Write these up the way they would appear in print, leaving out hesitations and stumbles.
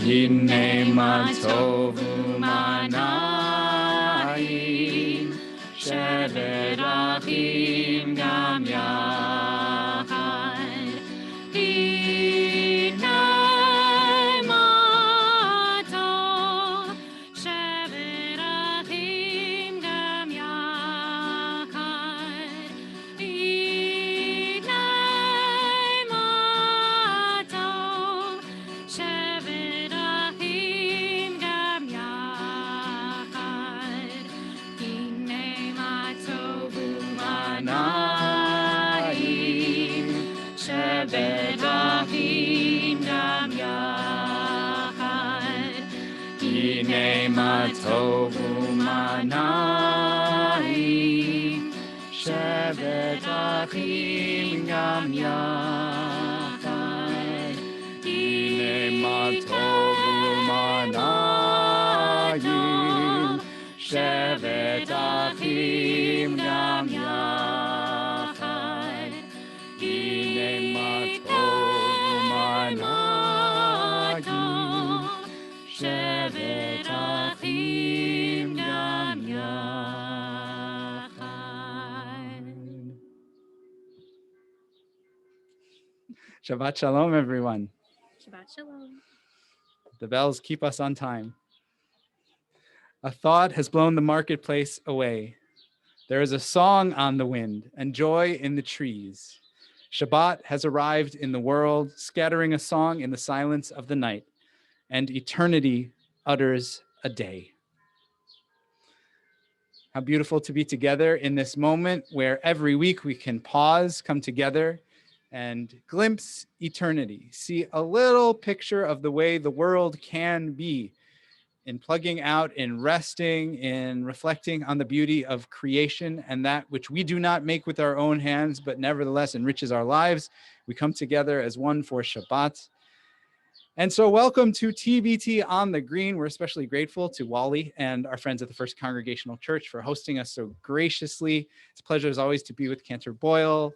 Hine ma tovu manayim, shevet achim gam yachad. Hine ma tov, shevet achim gam yachad. Hine ma tov, shevet achim gam yachad. Hine ma tovu manayim, shevet achim gam yachad. Hine ma tovu manayim, shevet achim gam yachad. Hine ma tovu manayim, shevet achim gam yachad. Hine ma tovu manayim, shevet achim gam yachad. Shabbat shalom, everyone. Shabbat shalom. The bells keep us on time. A thought has blown the marketplace away. There is a song on the wind and joy in the trees. Shabbat has arrived in the world, scattering a song in the silence of the night, and eternity utters a day. How beautiful to be together in this moment where every week we can pause, come together, and glimpse eternity, see a little picture of the way the world can be, in plugging out, in resting, in reflecting on the beauty of creation and that which we do not make with our own hands, but nevertheless enriches our lives. We come together as one for Shabbat. And so welcome to TBT on the Green. We're especially grateful to Wally and our friends at the First Congregational Church for hosting us so graciously. It's a pleasure as always to be with Cantor Boyle,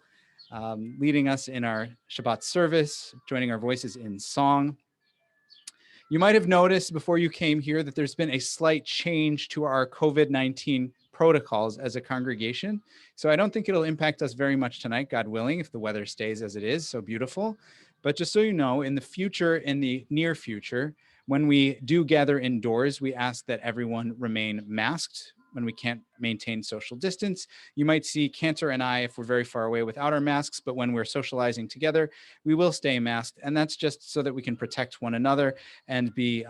leading us in our Shabbat service, joining our voices in song. You might have noticed before you came here that there's been a slight change to our COVID-19 protocols as a congregation. So I don't think it'll impact us very much tonight, God willing, if the weather stays as it is, so beautiful. But just so you know, in the future, in the near future, when we do gather indoors, we ask that everyone remain masked when we can't maintain social distance. You might see Cantor and I, if we're very far away, without our masks, but when we're socializing together, we will stay masked. And that's just so that we can protect one another and be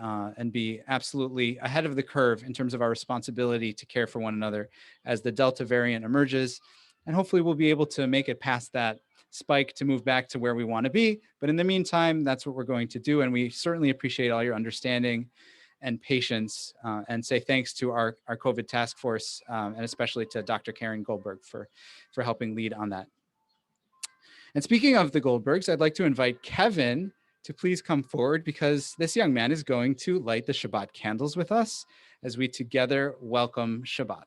absolutely ahead of the curve in terms of our responsibility to care for one another as the Delta variant emerges. And hopefully we'll be able to make it past that spike to move back to where we want to be. But in the meantime, that's what we're going to do. And we certainly appreciate all your understanding and patience, and say thanks to our COVID task force, and especially to Dr. Karen Goldberg for helping lead on that. And speaking of the Goldbergs, I'd like to invite Kevin to please come forward, because this young man is going to light the Shabbat candles with us as we together welcome Shabbat.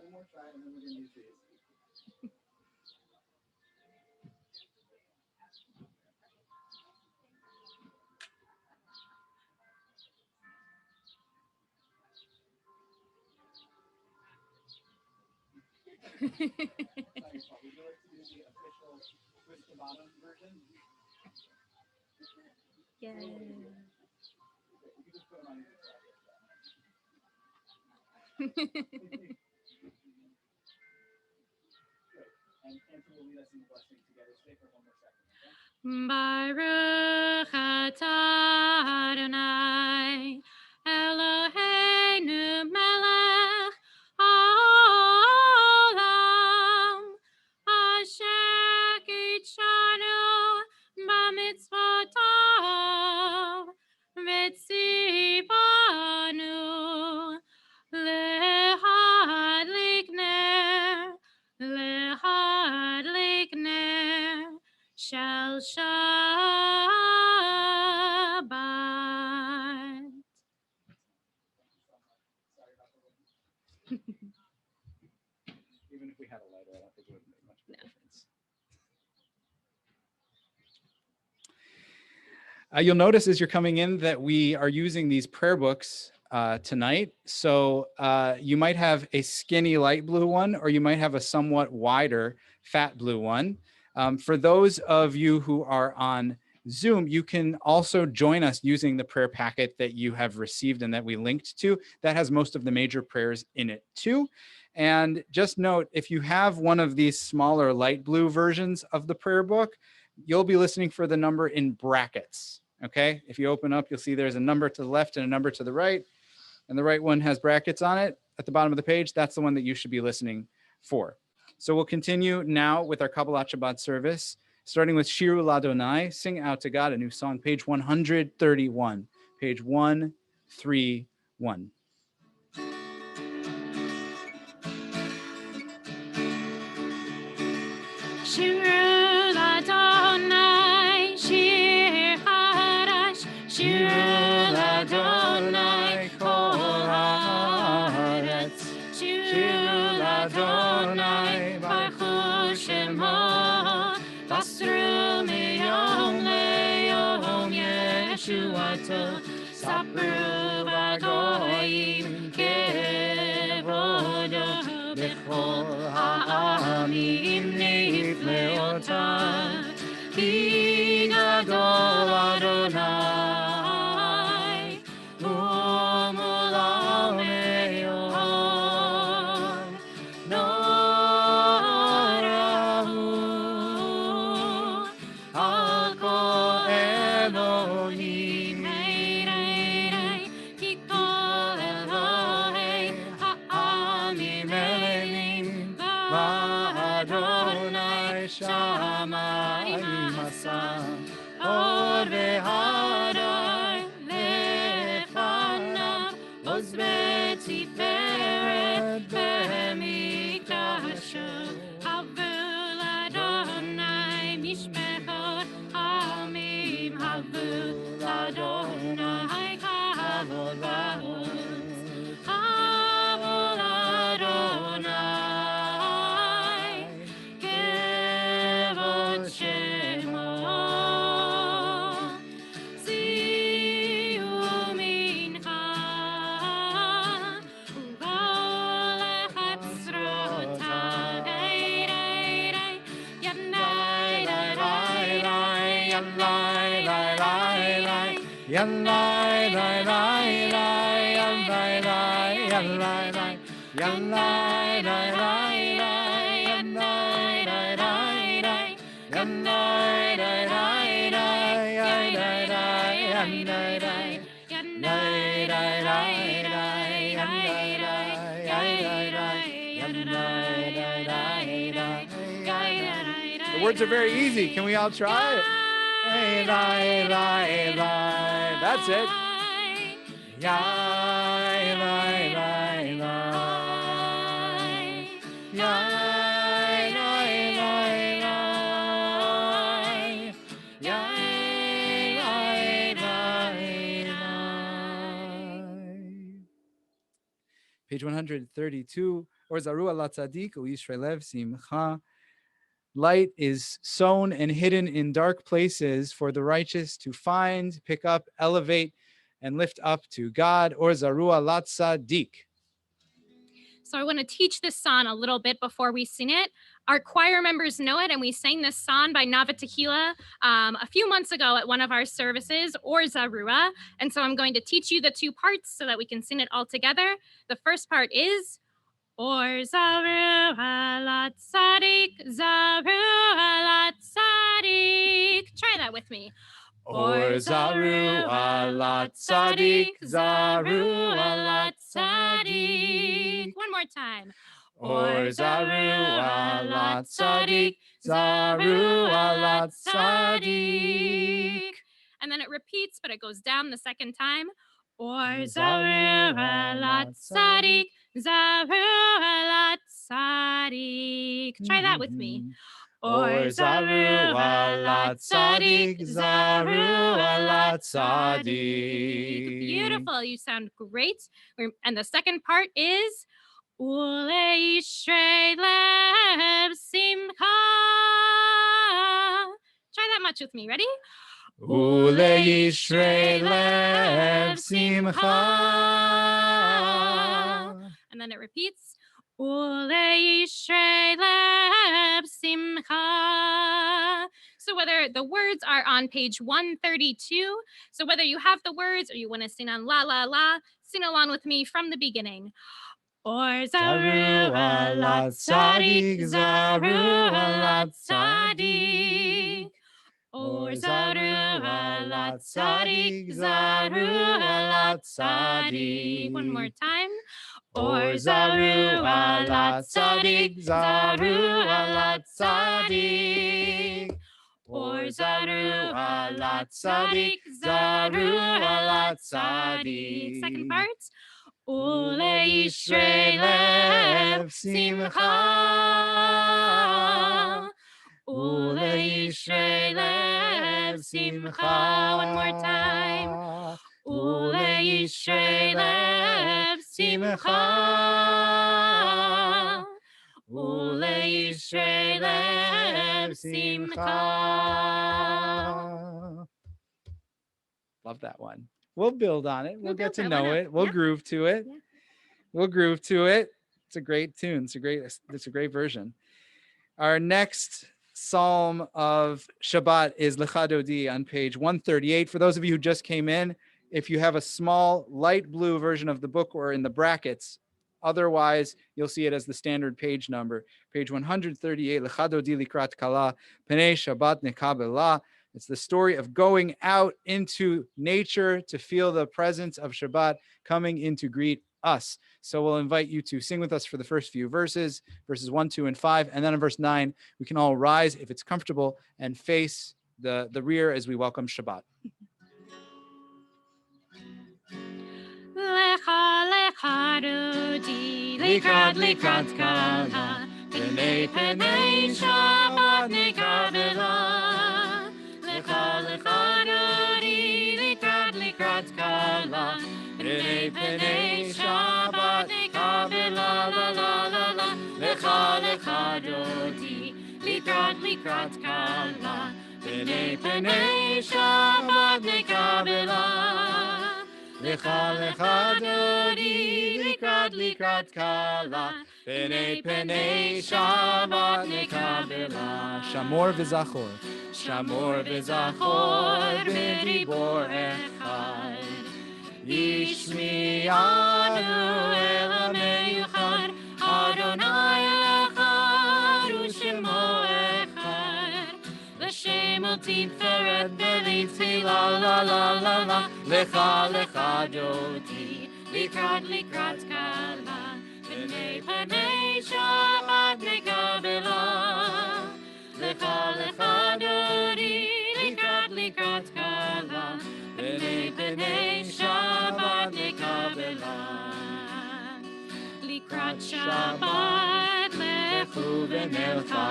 One more try, and then we're going to use these. Would you like to do the official twist the bottom version? Yeah. You can just put them on either side. Good. And Cantor will lead us in the blessing together. Stay for one more second. Okay? Baruch atah Adonai Eloheinu melech haolam asher kitshanu b'mitzvotav v'tzivanu Shel Shabbat. Even if we had a lighter, I don't think it would make much of a difference. You'll notice as you're coming in that we are using these prayer books tonight. So you might have a skinny light blue one, or you might have a somewhat wider fat blue one. For those of you who are on Zoom, you can also join us using the prayer packet that you have received and that we linked to. That has most of the major prayers in it too. And just note, if you have one of these smaller light blue versions of the prayer book, you'll be listening for the number in brackets. Okay. If you open up, you'll see there's a number to the left and a number to the right. And the right one has brackets on it at the bottom of the page. That's the one that you should be listening for. So we'll continue now with our Kabbalat Shabbat service, starting with Shiru Ladonai, Sing Out to God, a new song, page 131. Page 131. Shiru Ladonai, Shir Hadash, Shiru Ladonai, Kol Haaretz, Shiru Ladonai, Baruch Shemo, Basru Miyom Le'yom Yeshuato, Sapru Vagoyim Kevodo, Bechol Ha'amim Nifleotav, Ki Gadol Adonai, U'Olam Me'od, Norahu, Al Kol Elohim, Ki Kol Elohei Ha'amim Elohim, V'Adonai Shamayim Asa, Od V'Hadar Lefanav, Oz B'Tiferet B'Mikdasho, Havul Adonai Mishpechot Hamim, Havul Adonai Kavod V'Hod, Havul Adonai Kevod Shemo, Ziu Mincha, Ugol Hatzrotav, Yanai, Yanai, Yanai, The words are very easy. Can we all try it? That's it. Page 132, or Zaru ala tzadik u'yisraelev simcha. Light is sown and hidden in dark places for the righteous to find, pick up, elevate, and lift up to God. Or Zaru ala tzadik. So I want to teach this song a little bit before we sing it. Our choir members know it, and we sang this song by Beth Tikvah a few months ago at one of our services, or Zarua. And so I'm going to teach you the two parts so that we can sing it all together. The first part is Or Zarua la tzadik, Zarua la tzadik. Try that with me. Or Zaru ala tzadik, Zaru ala tzadik. One more time. Or Zaru ala tzadik, Zaru ala tzadik. And then it repeats, but it goes down the second time. Or Zaru ala tzadik, Zaru ala tzadik. Try that with me. Or zaru ala tzadik, zaru ala tzadik. Beautiful. You sound great. And the second part is Uleishrei lev simcha. Try that much with me. Ready? Uleishrei lev simcha. And then it repeats. Uleishrei lev simcha. So whether the words are on page 132, so whether you have the words or you want to sing on la la la, sing along with me from the beginning. Or zaru ala tzadik, zaru ala tzadik. Or zaru ala tzadik, zaru ala tzadik. One more time. Or zaru ala tzadik, zaru ala tzadik. Or zaru ala tzadik, zaru ala tzadik. Second part. Uleishrei lev simcha. Uleishrei lev simcha. One more time. Uleishrei lev simcha. Uleishrei lev simcha. Love that one. We'll build on it. We'll get to Why know not? it. We'll Yeah. groove to it. Yeah. We'll groove to it. It's a great tune. It's a great version. Our next psalm of Shabbat is Lecha Dodi on page 138. For those of you who just came in, if you have a small light blue version of the book or in the brackets, otherwise you'll see it as the standard page number. Page 138, Lecha Dodi Likrat Kala, Penei Shabbat Nekabela. It's the story of going out into nature to feel the presence of Shabbat coming in to greet us. So we'll invite you to sing with us for the first few verses 1, 2, and 5. And then in verse 9, we can all rise if it's comfortable and face the rear as we welcome Shabbat. Lecha lecha dodi, likrat likrat kala, penei penei Shabbat nekabela. Lecha lecha dodi, likrat likrat kala, penei penei Shabbat nekabela la la la la. Lecha lecha dodi, likrat likrat kala, penei penei Shabbat nekabela. Lecha lecha dodi, likrat likrat kala, penei penei Shabbat nekabela. Shamor v'zachor. Shamor v'zachor b'dibor echad. Yishmi'anu el ha'meyuchad, Adonai echad u'shemo echad. L'shem ol tiferet b'litzvi la la la la la. Lecha lecha dodi, likrat likrat kala, penei penei Shabbat nekabela. Lecha lecha dodi, likrat likrat kala, penei penei Shabbat nekabela. Likrat Shabbat lechu v'nelcha,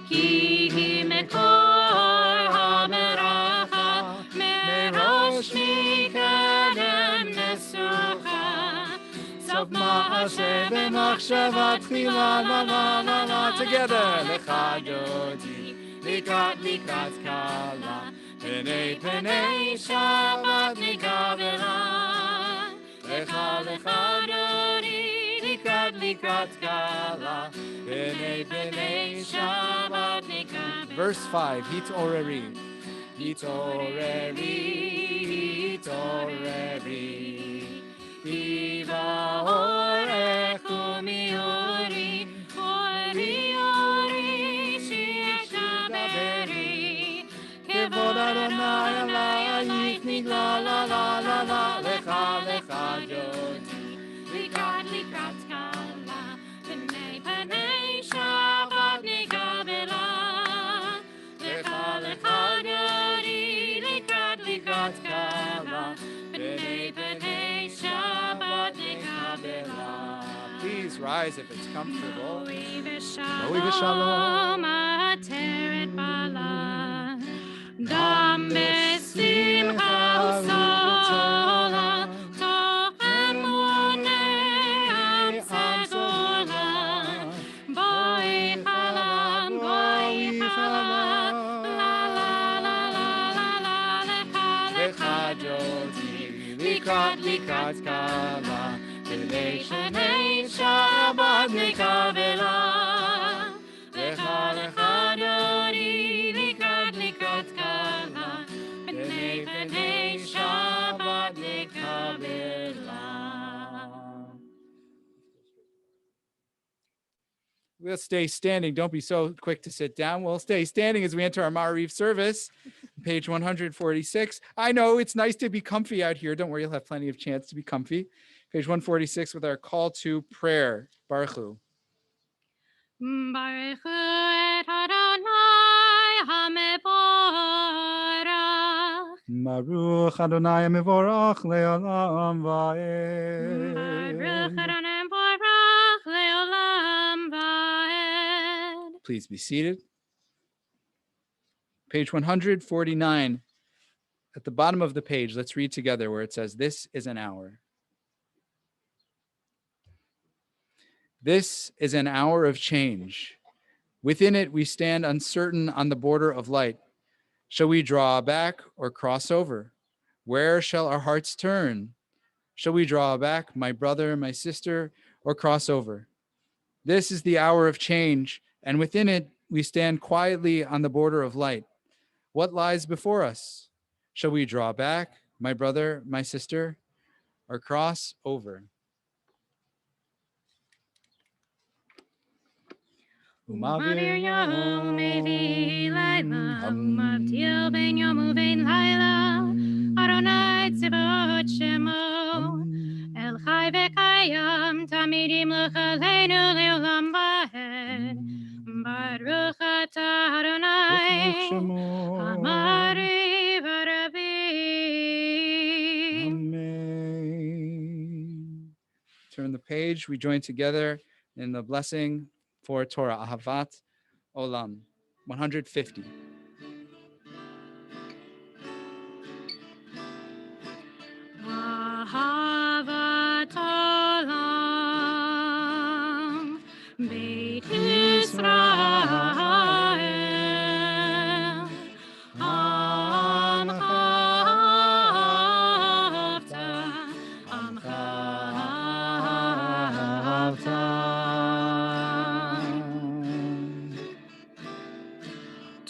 ki hi mekor ha'meracha, merosh mikadem nesucha. Sof ma'aseh b'machshava tchila la la la la. Together. Lecha dodi, likrat likrat kala, penei penei Shabbat nekabela. Lecha lecha dodi, likrat likrat kala, penei penei Shabbat nekabela. Verse 5, Hit Oreri. Hitoreri, hitoreri, Iva orechu miori, ori ori shi'etaveri, kevod Adonai alayich nigla la la la la. Lecha lecha dodi, likrat likrat kala, penei penei Shabbat nekabela. Lecha lecha dodi, likrat likrat kala, penei penei Shabbat nekabela. rise if it's comfortable. Lo'i Lo'i v'shalom ateret bala, dam besimcha usola, tochem monei am segola, boi chalam, la la la la la la, lecha dodi, likat kala, b'nei Shabbat nekavela, lecha dodi, likat kala, b'nei Shabbat nekavela. We'll stay standing. Don't be so quick to sit down. We'll stay standing as we enter our Ma'ariv service, page 146. I know it's nice to be comfy out here. Don't worry, you'll have plenty of chance to be comfy. Page 146 with our call to prayer. Baruch Hu. Baruch hu et Adonai hamevorach. Baruch Adonai mevorach le'olam Baruch va'ed. Adonai mevorach le'olam va'ed. Please be seated. Page 149. At the bottom of the page, let's read together where it says, "This is an hour." This is an hour of change. Within it, we stand uncertain on the border of light. Shall we draw back or cross over? Where shall our hearts turn? Shall we draw back, my brother, my sister, or cross over? This is the hour of change, and within it, we stand quietly on the border of light. What lies before us? Shall we draw back, my brother, my sister, or cross over? Umavir yom evi laila, umavtil ben yom uvein laila, Adonai tzivot shemo, El chai v'kayam, tamidim l'chaleinu le'olam va'ed, Baruch atah Adonai, Amari v'rabi. Amen. Turn the page. We join together in the blessing for Torah, Ahavat Olam, 150. Ahavat olam, Beit Yisrael, Amcha ahavta.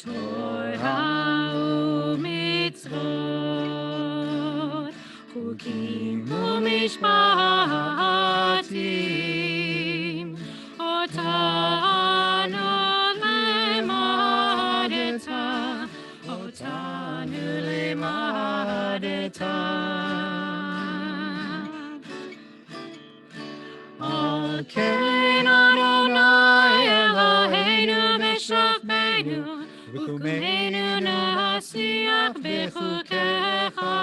Torah u'mitzvot, chukim u'mishpatim, otanu lemadeta. Al ken Adonai Eloheinu b'shachbeinu, Ukumenu nasiach bechukecha,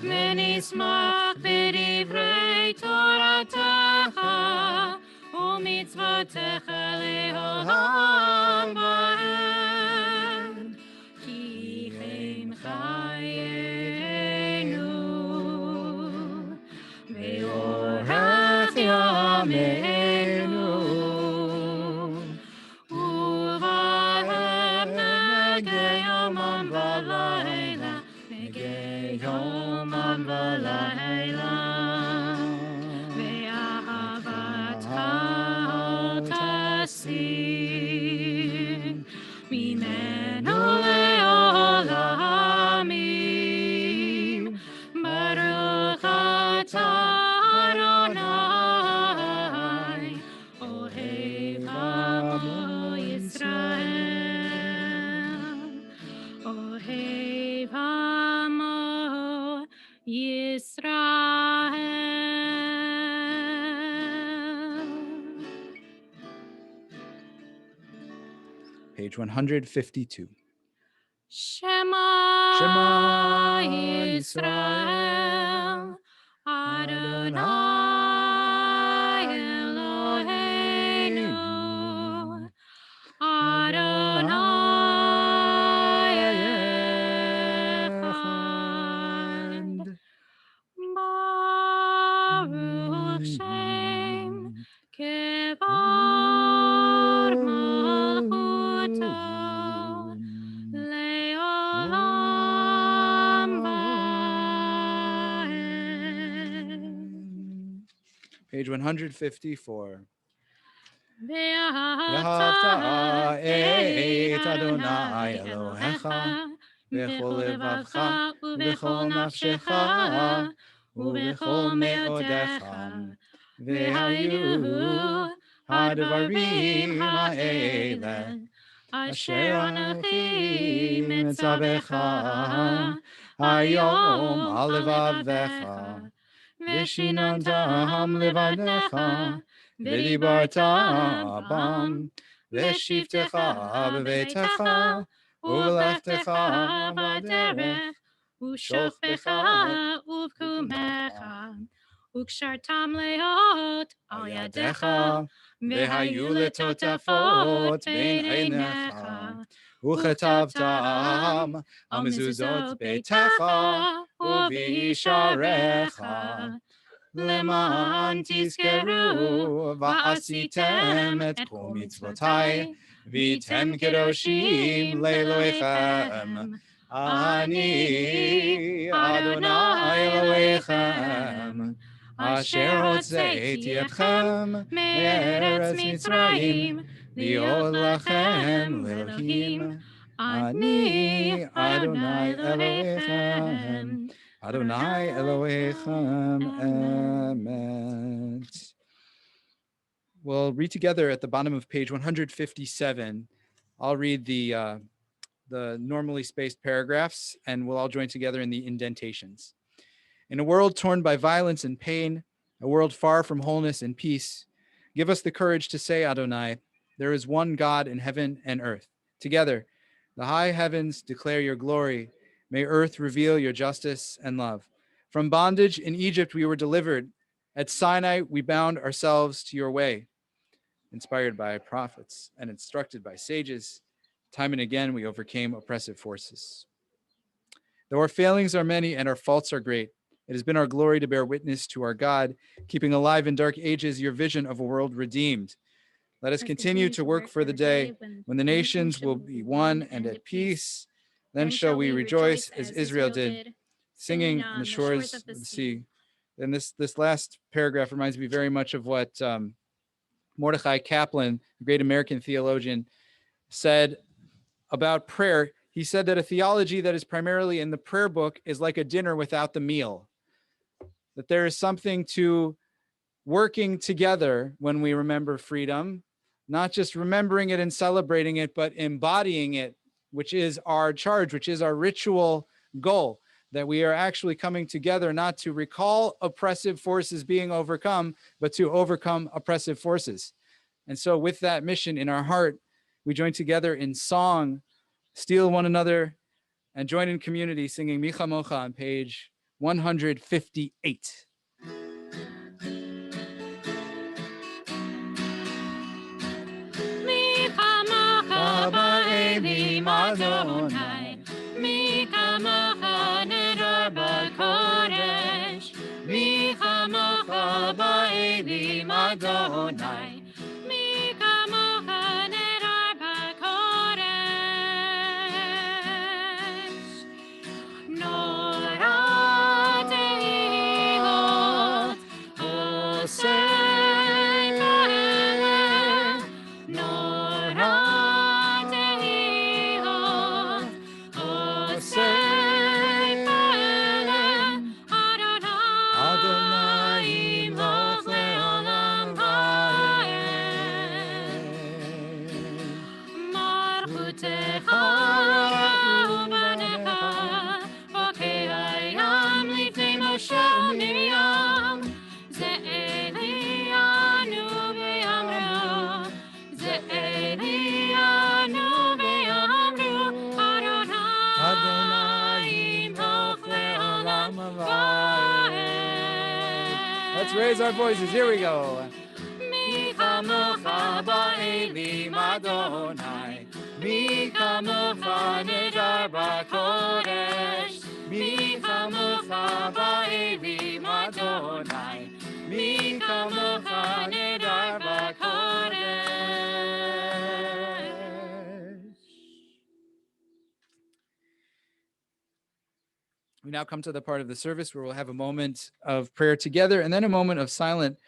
Menismach b'divrei Toratecha, u'mitzvotecha le'olam va'ed, ki chen chayenu, ve'orach yameinu. Mimenu le'olamim, Baruch atah Adonai, Ohev amo Yisrael, Ohev amo Yisrael. Page 152. Shema, Shema Yisrael, Adonai Page 154. ואהבת את אדוני אלוהיך בכל לבבך ובכל נפשך ובכל מאודיך, והיו הדברים האלה אשר אנוכי מצווך היום על לבביך, ושיננתם לבניך ודיברת בם, ושבתך בביתך ובלכתך בדרך ושוכבך ובקומך, וקשרתם להיות על ידיך, והיו לטוטפות בין עיניך, וכתבתם על מזוזות ביתך ובישעריך, למען תזכרו ועשיתם את כל מצוותי, והייתם קדושים לאלוהיכם. אני אדוני אלוהיכם, אשר הוצאתי אתכם מארץ מצרים, להיות לכם לאלוהים. אני אדוני אלוהיכם. Adonai Elohechem Emet. We'll read together at the bottom of page 157. I'll read the normally spaced paragraphs, and we'll all join together in the indentations. In a world torn by violence and pain, a world far from wholeness and peace, give us the courage to say, Adonai, there is one God in heaven and earth. Together, the high heavens declare your glory. May earth reveal your justice and love. From bondage in Egypt, we were delivered. At Sinai, we bound ourselves to your way. Inspired by prophets and instructed by sages, time and again, we overcame oppressive forces. Though our failings are many and our faults are great, it has been our glory to bear witness to our God, keeping alive in dark ages your vision of a world redeemed. Let us continue to work for the day when the nations will be one and at peace. Then shall we rejoice as Israel did, singing on the shores of the sea. And this last paragraph reminds me very much of what Mordecai Kaplan, the great American theologian, said about prayer. He said that a theology that is primarily in the prayer book is like a dinner without the meal. That there is something to working together when we remember freedom, not just remembering it and celebrating it, but embodying it, which is our charge, which is our ritual goal, that we are actually coming together not to recall oppressive forces being overcome, but to overcome oppressive forces. And so with that mission in our heart, we join together in song, steel one another, and join in community singing Micha Mocha on page 158. Ba'elim Adonai, mi kamocha nedar b'kodesh. Mi kamocha ba'elim Adonai, mi kamocha nedar b'kodesh. Nora tehilot osei ba'eleh, Nora Let's raise our voices. Here we go. Mi kamocha ba'elim Adonai, mi kamocha nedar b'kodesh. Mi kamocha ba'elim Adonai, mi kamocha nedar b'kodesh. We now come to the part of the service where we'll have a moment of prayer together and then a moment of silent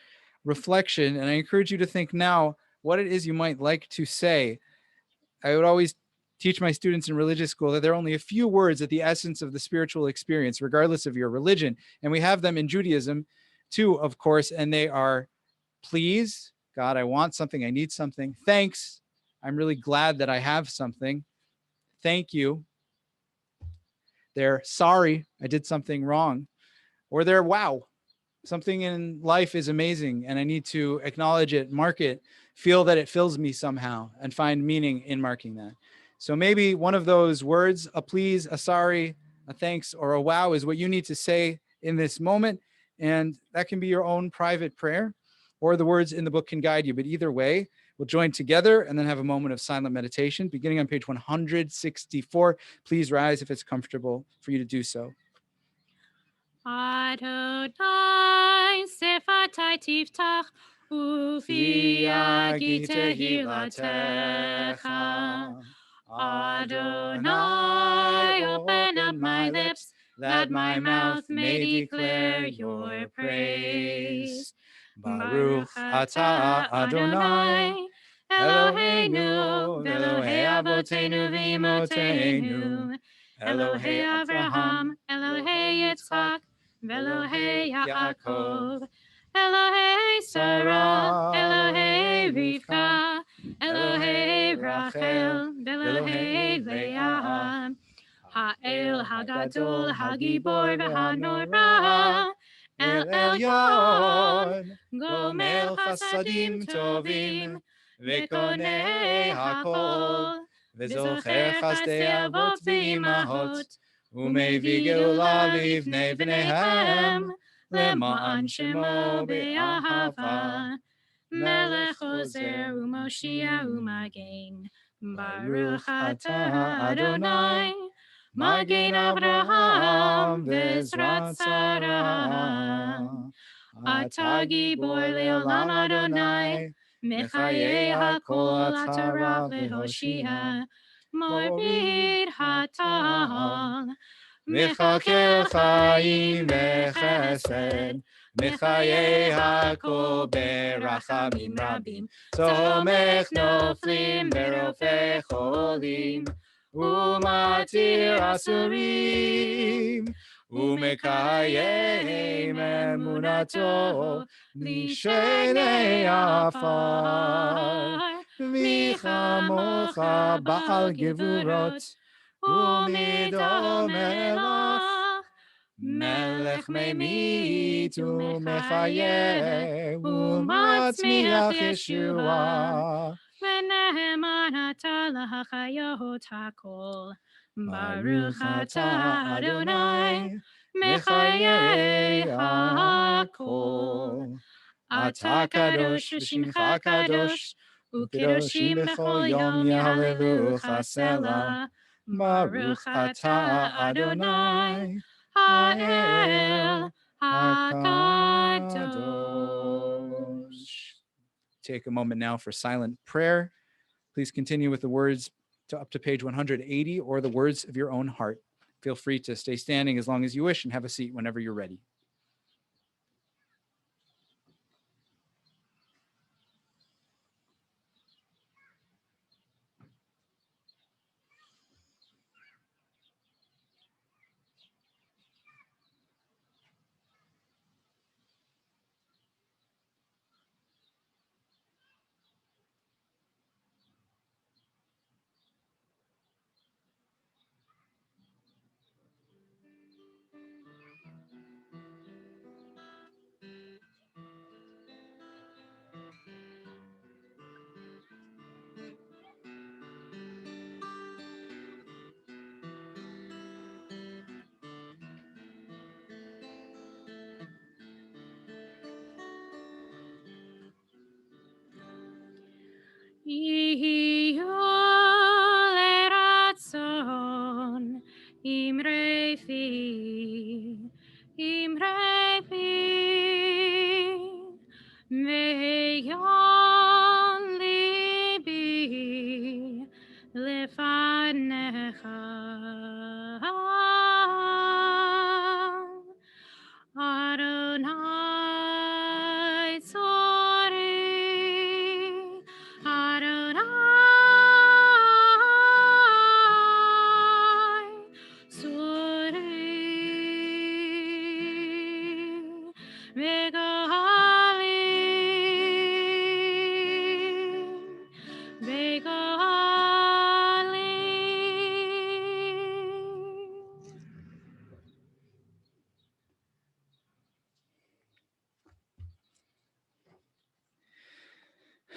reflection. And I encourage you to think now what it is you might like to say. I would always teach my students in religious school that there are only a few words at the essence of the spiritual experience, regardless of your religion. And we have them in Judaism too, of course, and they are please, God, I want something, I need something. Thanks, I'm really glad that I have something. Thank you. They're sorry, I did something wrong. Or they're wow, something in life is amazing and I need to acknowledge it, mark it, feel that it fills me somehow, and find meaning in marking that. So maybe one of those words, a please, a sorry, a thanks, or a wow, is what you need to say in this moment. And that can be your own private prayer, or the words in the book can guide you. But either way, we'll join together and then have a moment of silent meditation beginning on page 164. Please rise if it's comfortable for you to do so. Adonai sefatai tiftach ufi tehilatecha. Adonai, open up my lips, that my mouth may declare your praise. Baruch atah Adonai, Eloheinu, Elohei Avotenu v'Imotenu, Elohei Avraham, Elohei Yitzchak, Elohei Yaakov, Elohei Sarah, Elohei Rivka, Elohei Rachel, Elohei Leah, Ha'el Hagadol, Hagibor v'Hanora, El Elyon, Gomel Chasadim Tovim, V'konei Hakol, V'zocher Chasdei Avot v'Imahot, U'mevii Geula livnei bneihem, Lema'an Shemo be'ahava, Melech Ozer u'Moshia u'Magen, Baruch atah Adonai, Magen Avraham v'Ezrat Sarah. Atah Gibor le'olam Adonai, Mechayei hakol atarav le'hoshia, Morid hatal. Mechakel chaim v'chesed, Mechayei hakol berachamim rabim, Tomech noflim v'rofeh cholim, Umatir asurim, Umekayem emunato lishenei afar, Michamocha ba'al gevurot, Umido melach, Melech memit umechaye, Umatzmiach Yeshua, V'neheman atah lahachayot hakol. Baruch atah Adonai, Mechayei hakol. Atah kadosh v'shimcha kadosh, U'kedoshim b'chol yom yahalelucha selah. Baruch atah Adonai, Ha'el HaKadosh. Take a moment now for silent prayer. Please continue with the words up to page 180 or the words of your own heart. Feel free to stay standing as long as you wish and have a seat whenever you're ready. Yihyo Imre fi, Ve'yon libi lefanecha. Adonai tzor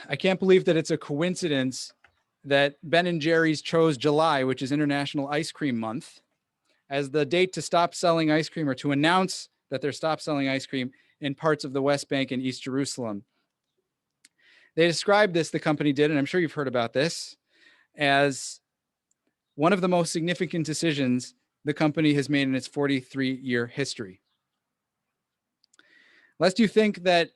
I can't believe that it's a coincidence that Ben and Jerry's chose July, which is International Ice Cream Month, as the date to stop selling ice cream, or to announce that they're stop selling ice cream in parts of the West Bank and East Jerusalem. They described this, the company did, and I'm sure you've heard about this, as one of the most significant decisions the company has made in its 43-year history. Lest you think that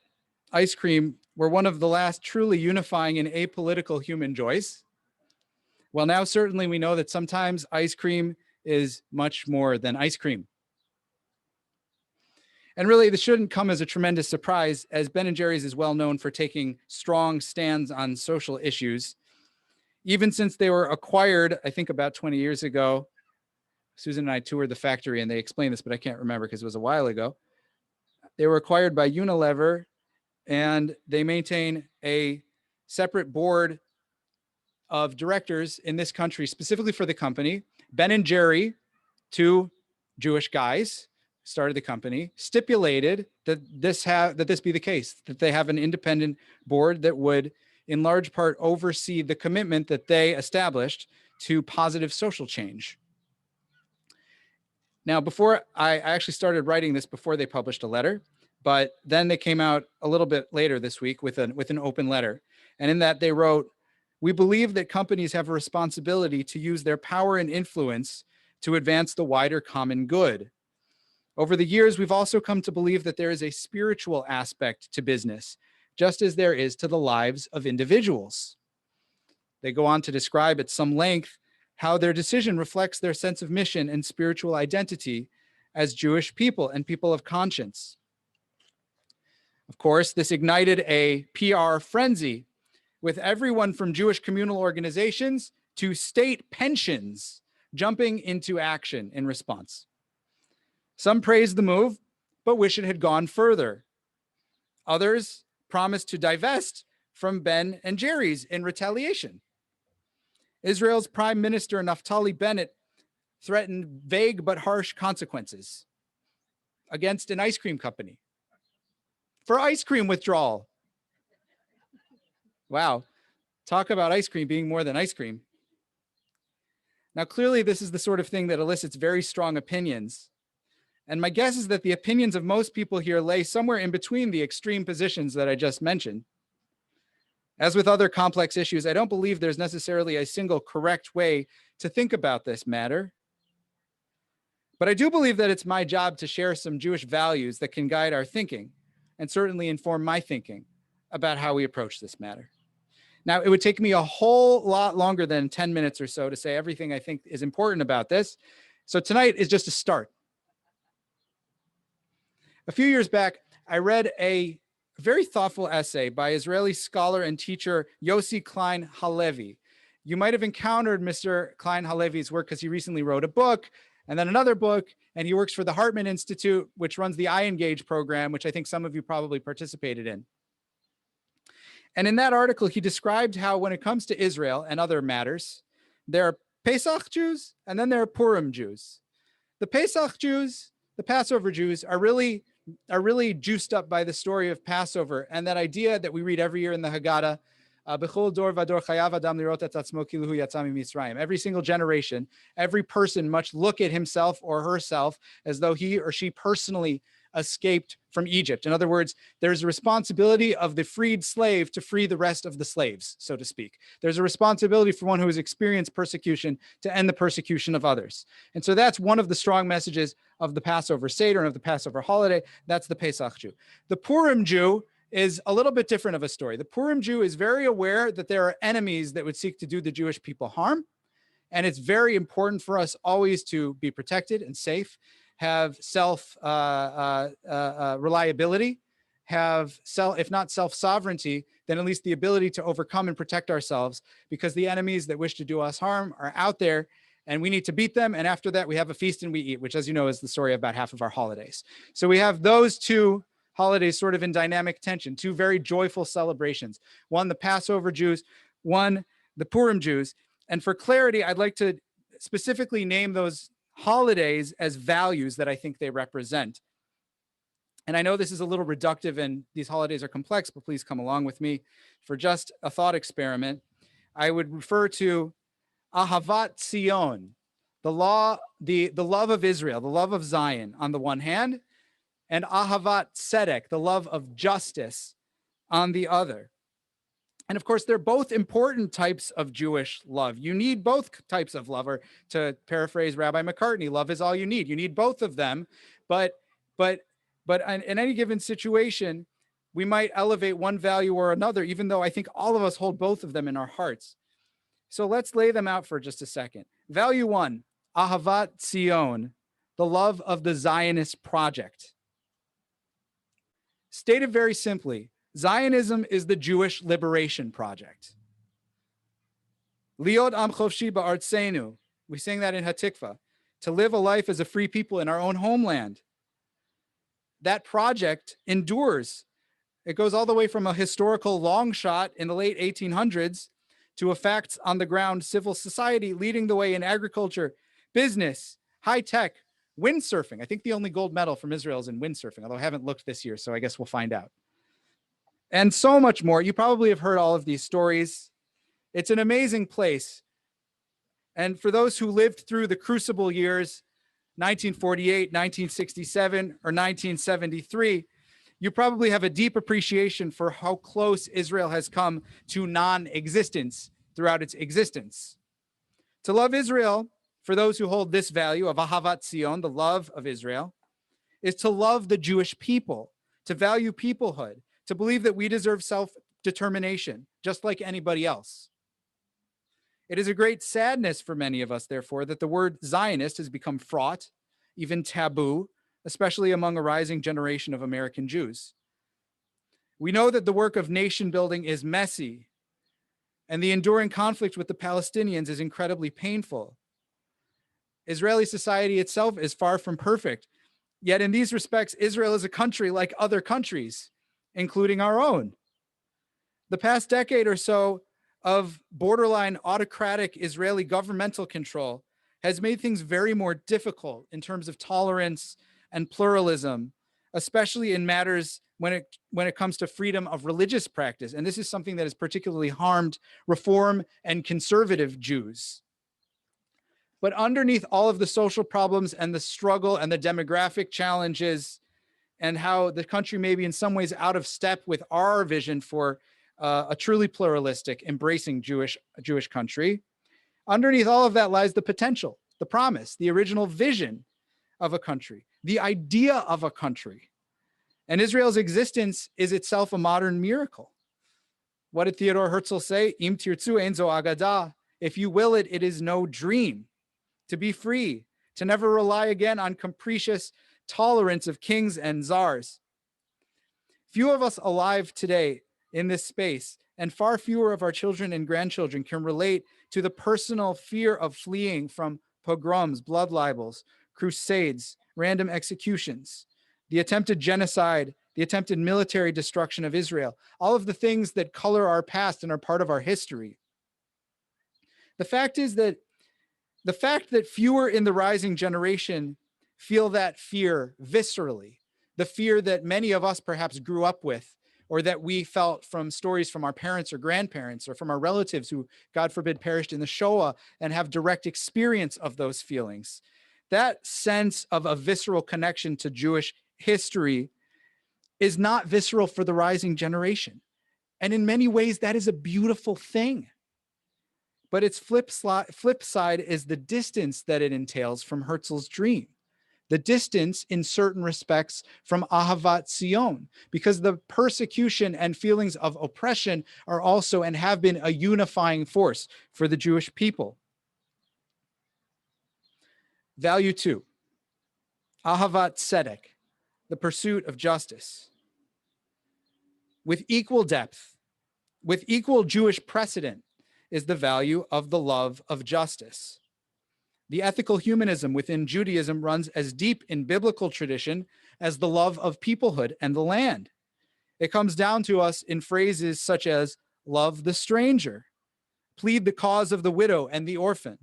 ice cream were one of the last truly unifying and apolitical human joys, well, now certainly we know that sometimes ice cream is much more than ice cream. And really, this shouldn't come as a tremendous surprise, as Ben & Jerry's is well known for taking strong stands on social issues. Even since they were acquired, I think about 20 years ago, Susan and I toured the factory and they explained this, but I can't remember because it was a while ago. They were acquired by Unilever, and they maintain a separate board of directors in this country, specifically for the company. Ben & Jerry, two Jewish guys, started the company, stipulated that this be the case, that they have an independent board that would in large part oversee the commitment that they established to positive social change. Now, before I actually started writing this before they published a letter, but then they came out a little bit later this week with an open letter. And in that they wrote, "We believe that companies have a responsibility to use their power and influence to advance the wider common good. Over the years, we've also come to believe that there is a spiritual aspect to business, just as there is to the lives of individuals." They go on to describe at some length how their decision reflects their sense of mission and spiritual identity as Jewish people and people of conscience. Of course, this ignited a PR frenzy, with everyone from Jewish communal organizations to state pensions jumping into action in response. Some praised the move, but wish it had gone further. Others promised to divest from Ben and Jerry's in retaliation. Israel's Prime Minister Naftali Bennett threatened vague but harsh consequences against an ice cream company for ice cream withdrawal. Wow, talk about ice cream being more than ice cream. Now, clearly, this is the sort of thing that elicits very strong opinions. And my guess is that the opinions of most people here lay somewhere in between the extreme positions that I just mentioned. As with other complex issues, I don't believe there's necessarily a single correct way to think about this matter. But I do believe that it's my job to share some Jewish values that can guide our thinking and certainly inform my thinking about how we approach this matter. Now, it would take me a whole lot longer than 10 minutes or so to say everything I think is important about this. So tonight is just a start. A few years back, I read a very thoughtful essay by Israeli scholar and teacher Yossi Klein Halevi. You might have encountered Mr. Klein Halevi's work because he recently wrote a book and then another book, and he works for the Hartman Institute, which runs the iEngage program, which I think some of you probably participated in. And in that article, he described how when it comes to Israel and other matters, there are Pesach Jews and then there are Purim Jews. The Pesach Jews, the Passover Jews, are really juiced up by the story of Passover and that idea that we read every year in the Haggadah, B'chol dor vador chayav adam lirot et atzmo kiluhu yatsa miMitzrayim. Every single generation, every person must look at himself or herself as though he or she personally escaped from Egypt. In other words, there's a responsibility of the freed slave to free the rest of the slaves, so to speak. There's a responsibility for one who has experienced persecution to end the persecution of others. And so that's one of the strong messages of the Passover Seder and of the Passover holiday. That's the Pesach Jew. The Purim Jew is a little bit different of a story. The Purim Jew is very aware that there are enemies that would seek to do the Jewish people harm. And it's very important for us always to be protected and safe, have reliability, have if not self-sovereignty, then at least the ability to overcome and protect ourselves, because the enemies that wish to do us harm are out there and we need to beat them. And after that, we have a feast and we eat, which, as you know, is the story of about half of our holidays. So we have those two holidays sort of in dynamic tension, two very joyful celebrations. One, the Passover Jews, one, the Purim Jews. And for clarity, I'd like to specifically name those holidays as values that I think they represent. And I know this is a little reductive and these holidays are complex, but please come along with me for just a thought experiment. I would refer to Ahavat Zion, the love of Israel, the love of Zion on the one hand, and Ahavat Tzedek, the love of justice on the other. And of course, they're both important types of Jewish love. You need both types of love, or to paraphrase Rabbi McCartney, love is all you need. You need both of them, but but but in any given situation, we might elevate one value or another, even though I think all of us hold both of them in our hearts. So let's lay them out for just a second. Value one, Ahavat Zion, the love of the Zionist project. Stated very simply, Zionism is the Jewish liberation project. Liot am chofshi ba'artzenu. We sing that in Hatikvah. To live a life as a free people in our own homeland. That project endures. It goes all the way from a historical long shot in the late 1800s to a facts on the ground civil society leading the way in agriculture, business, high tech, windsurfing. I think the only gold medal from Israel is in windsurfing, although I haven't looked this year, so I guess we'll find out. And so much more. You probably have heard all of these stories. It's an amazing place. And for those who lived through the crucible years, 1948, 1967, or 1973, you probably have a deep appreciation for how close Israel has come to non-existence throughout its existence. To love Israel, for those who hold this value of Ahavat Zion, the love of Israel, is to love the Jewish people, to value peoplehood, to believe that we deserve self-determination, just like anybody else. It is a great sadness for many of us, therefore, that the word Zionist has become fraught, even taboo, especially among a rising generation of American Jews. We know that the work of nation building is messy, and the enduring conflict with the Palestinians is incredibly painful. Israeli society itself is far from perfect, yet in these respects, Israel is a country like other countries, including our own. The past decade or so of borderline autocratic Israeli governmental control has made things very more difficult in terms of tolerance and pluralism, especially in matters when it comes to freedom of religious practice. And this is something that has particularly harmed Reform and conservative Jews. But underneath all of the social problems and the struggle and the demographic challenges and how the country may be in some ways out of step with our vision for a truly pluralistic, embracing Jewish country, underneath all of that lies the potential, the promise, the original vision of a country, the idea of a country. And Israel's existence is itself a modern miracle. What did Theodore Herzl say? Im tirtzu ein zo agada. If you will it, it is no dream. To be free, to never rely again on capricious tolerance of kings and czars. Few of us alive today in this space, and far fewer of our children and grandchildren can relate to the personal fear of fleeing from pogroms, blood libels, crusades, random executions, the attempted genocide, the attempted military destruction of Israel, all of the things that color our past and are part of our history. The fact that fewer in the rising generation feel that fear viscerally, the fear that many of us perhaps grew up with, or that we felt from stories from our parents or grandparents or from our relatives who, God forbid, perished in the Shoah and have direct experience of those feelings. That sense of a visceral connection to Jewish history is not visceral for the rising generation. And in many ways, that is a beautiful thing. But its flip side is the distance that it entails from Herzl's dream. The distance in certain respects from Ahavat Zion, because the persecution and feelings of oppression are also and have been a unifying force for the Jewish people. Value 2, Ahavat Tzedek, the pursuit of justice. With equal depth, with equal Jewish precedent, is the value of the love of justice. The ethical humanism within Judaism runs as deep in biblical tradition as the love of peoplehood and the land. It comes down to us in phrases such as love the stranger, plead the cause of the widow and the orphan,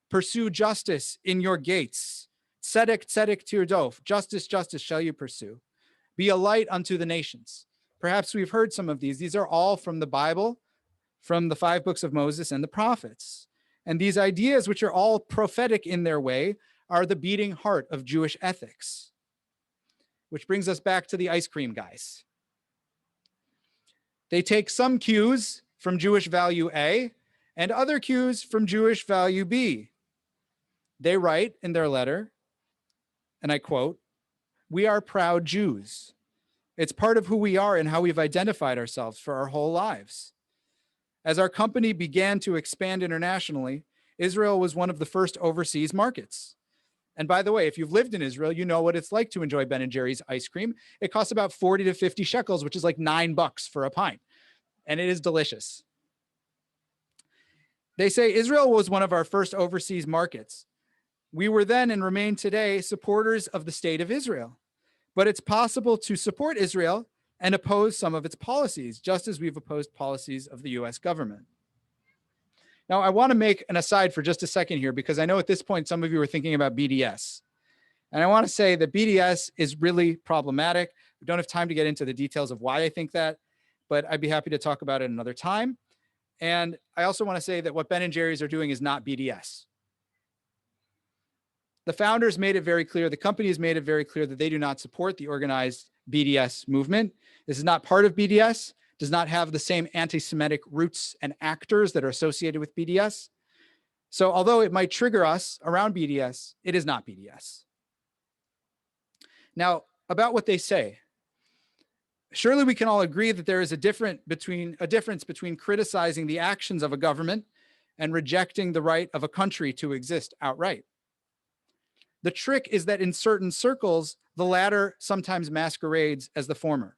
pursue justice in your gates, tzedek, tzedek tirdof, justice, justice shall you pursue. Be a light unto the nations. Perhaps we've heard some of these. These are all from the Bible, from the 5 books of Moses and the prophets. And these ideas, which are all prophetic in their way, are the beating heart of Jewish ethics. Which brings us back to the ice cream guys. They take some cues from Jewish value A and other cues from Jewish value B. They write in their letter, and I quote, "We are proud Jews. It's part of who we are and how we've identified ourselves for our whole lives. As our company began to expand internationally, Israel was one of the first overseas markets. And by the way, if you've lived in Israel, you know what it's like to enjoy Ben & Jerry's ice cream. It costs about 40 to 50 shekels, which is like $9 for a pint. And it is delicious. They say Israel was one of our first overseas markets. We were then and remain today supporters of the state of Israel. But it's possible to support Israel and oppose some of its policies, just as we've opposed policies of the US government." Now, I want to make an aside for just a second here, because I know at this point, some of you are thinking about BDS. And I want to say that BDS is really problematic. We don't have time to get into the details of why I think that, but I'd be happy to talk about it another time. And I also want to say that what Ben & Jerry's are doing is not BDS. The founders made it very clear, the company has made it very clear that they do not support the organized BDS movement. This is not part of BDS, does not have the same anti-Semitic roots and actors that are associated with BDS. So although it might trigger us around BDS, it is not BDS. Now, about what they say. Surely we can all agree that there is a difference between criticizing the actions of a government and rejecting the right of a country to exist outright. The trick is that in certain circles, the latter sometimes masquerades as the former.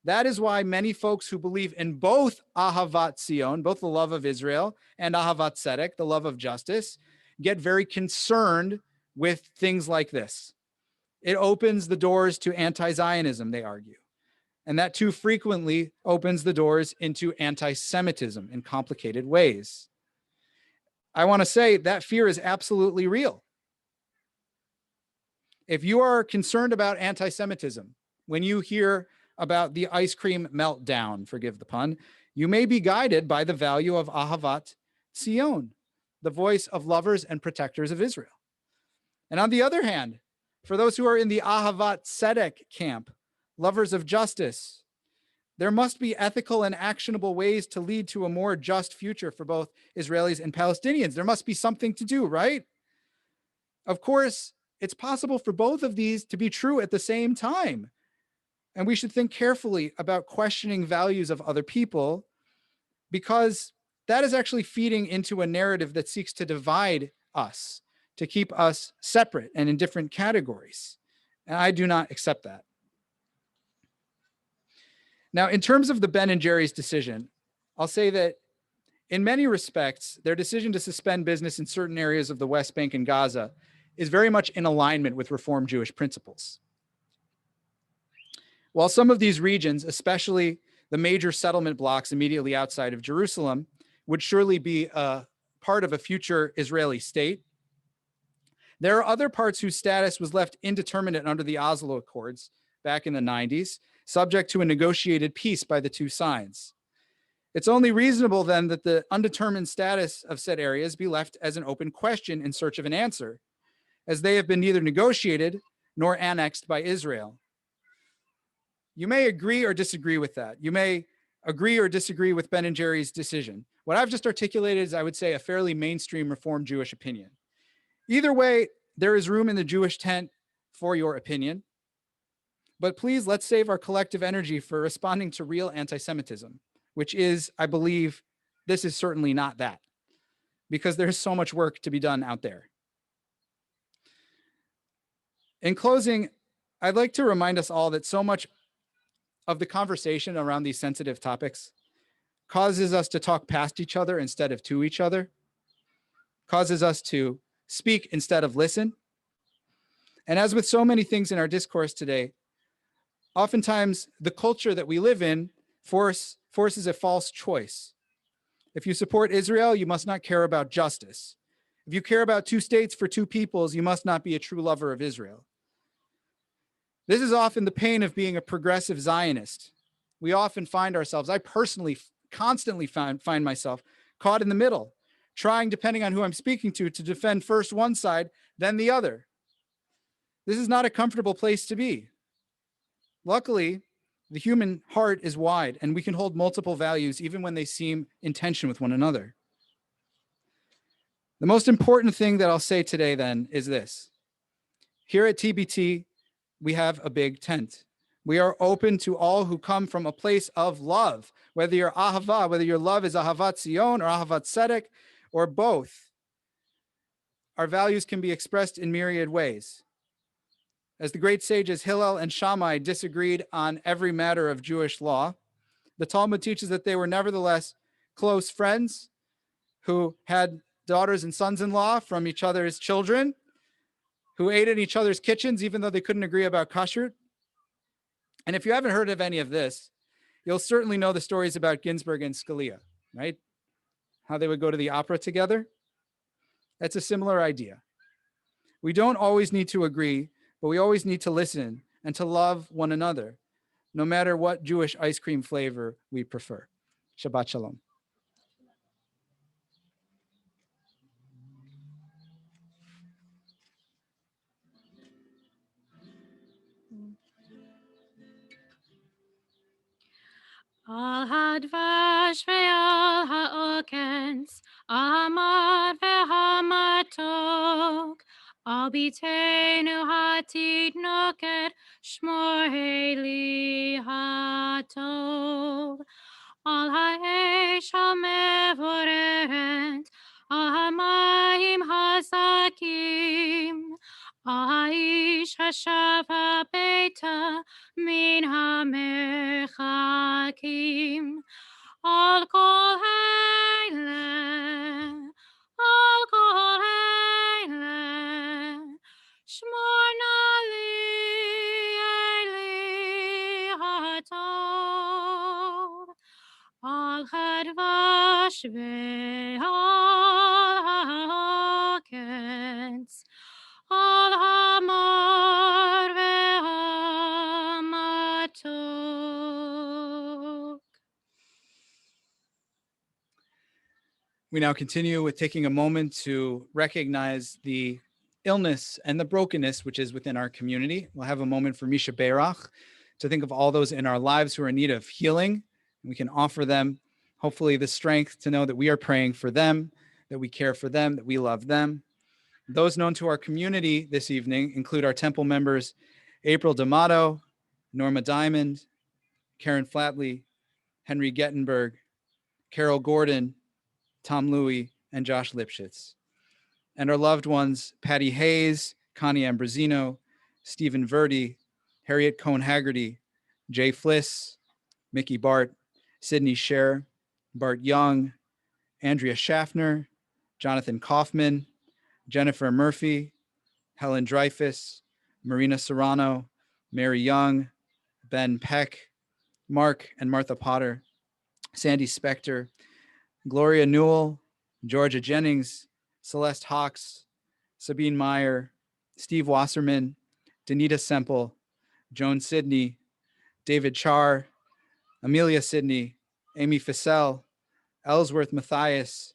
That is why many folks who believe in both Ahavat Zion, both the love of Israel, and Ahavat Tzedek, the love of justice, get very concerned with things like this. It opens the doors to anti-Zionism, they argue. And that too frequently opens the doors into anti-Semitism in complicated ways. I want to say that fear is absolutely real. If you are concerned about anti-Semitism, when you hear about the ice cream meltdown, forgive the pun, you may be guided by the value of Ahavat Zion, the voice of lovers and protectors of Israel. And on the other hand, for those who are in the Ahavat Tzedek camp, lovers of justice, there must be ethical and actionable ways to lead to a more just future for both Israelis and Palestinians. There must be something to do, right? Of course, it's possible for both of these to be true at the same time. And we should think carefully about questioning values of other people, because that is actually feeding into a narrative that seeks to divide us, to keep us separate and in different categories. And I do not accept that. Now, in terms of the Ben & Jerry's decision, I'll say that in many respects, their decision to suspend business in certain areas of the West Bank and Gaza is very much in alignment with Reform Jewish principles. While some of these regions, especially the major settlement blocks immediately outside of Jerusalem, would surely be a part of a future Israeli state, there are other parts whose status was left indeterminate under the Oslo Accords back in the 90s, subject to a negotiated peace by the two sides. It's only reasonable then that the undetermined status of said areas be left as an open question in search of an answer, as they have been neither negotiated nor annexed by Israel. You may agree or disagree with that. You may agree or disagree with Ben & Jerry's decision. What I've just articulated is, I would say, a fairly mainstream Reform Jewish opinion. Either way, there is room in the Jewish tent for your opinion. But please, let's save our collective energy for responding to real anti-Semitism, which is, I believe, this is certainly not that, because there's so much work to be done out there. In closing, I'd like to remind us all that so much of the conversation around these sensitive topics causes us to talk past each other instead of to each other, causes us to speak instead of listen. And as with so many things in our discourse today, oftentimes the culture that we live in forces a false choice. If you support Israel, you must not care about justice. If you care about two states for two peoples, you must not be a true lover of Israel. This is often the pain of being a progressive Zionist. We often find ourselves, I personally constantly find myself caught in the middle, trying, depending on who I'm speaking to defend first one side, then the other. This is not a comfortable place to be. Luckily, the human heart is wide, and we can hold multiple values even when they seem in tension with one another. The most important thing that I'll say today, then, is this. Here at TBT, we have a big tent. We are open to all who come from a place of love, whether you're ahava, whether your love is ahavat Zion or ahavat tzedek, or both. Our values can be expressed in myriad ways. As the great sages Hillel and Shammai disagreed on every matter of Jewish law, the Talmud teaches that they were nevertheless close friends who had daughters and sons-in-law from each other's children, who ate in each other's kitchens even though they couldn't agree about kashrut. And if you haven't heard of any of this, you'll certainly know the stories about Ginsburg and Scalia, right? How they would go to the opera together. That's a similar idea. We don't always need to agree, but we always need to listen and to love one another, no matter what Jewish ice cream flavor we prefer. Shabbat shalom. Al hadvash ve'al ha'okens, amar ve'hamatok, al bitenu hatid noket, shmor heli hatov. Al ha'esh ha'mevorent, al ha'mayim hazakim, al ha'ish hashav ha'beita, min hamerchakim. Al kol heile, al kol heile, shmor na li eli hatov. Al hadvash ve'al ha'oketz, al hamar ve'hamatok. We now continue with taking a moment to recognize the illness and the brokenness which is within our community. We'll have a moment for Misha Beirach to think of all those in our lives who are in need of healing. We can offer them, hopefully, the strength to know that we are praying for them, that we care for them, that we love them. Those known to our community this evening include our temple members, April D'Amato, Norma Diamond, Karen Flatley, Henry Gettenberg, Carol Gordon, Tom Louie, and Josh Lipschitz. And our loved ones, Patty Hayes, Connie Ambrosino, Stephen Verdi, Harriet Cohn Haggerty, Jay Fliss, Mickey Bart, Sydney Scher, Bart Young, Andrea Schaffner, Jonathan Kaufman, Jennifer Murphy, Helen Dreyfus, Marina Serrano, Mary Young, Ben Peck, Mark and Martha Potter, Sandy Spector, Gloria Newell, Georgia Jennings, Celeste Hawks, Sabine Meyer, Steve Wasserman, Danita Semple, Joan Sidney, David Charr, Amelia Sidney, Amy Fissell, Ellsworth Matthias,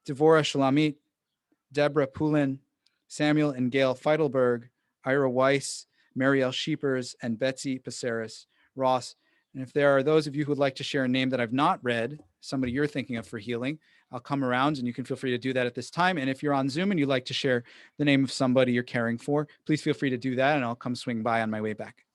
Devorah Shalamit, Deborah Poulin, Samuel and Gail Feidelberg, Ira Weiss, Marielle Sheepers, and Betsy Paceris Ross. And if there are those of you who would like to share a name that I've not read, somebody you're thinking of for healing, I'll come around and you can feel free to do that at this time. And if you're on Zoom and you'd like to share the name of somebody you're caring for, please feel free to do that and I'll come swing by on my way back.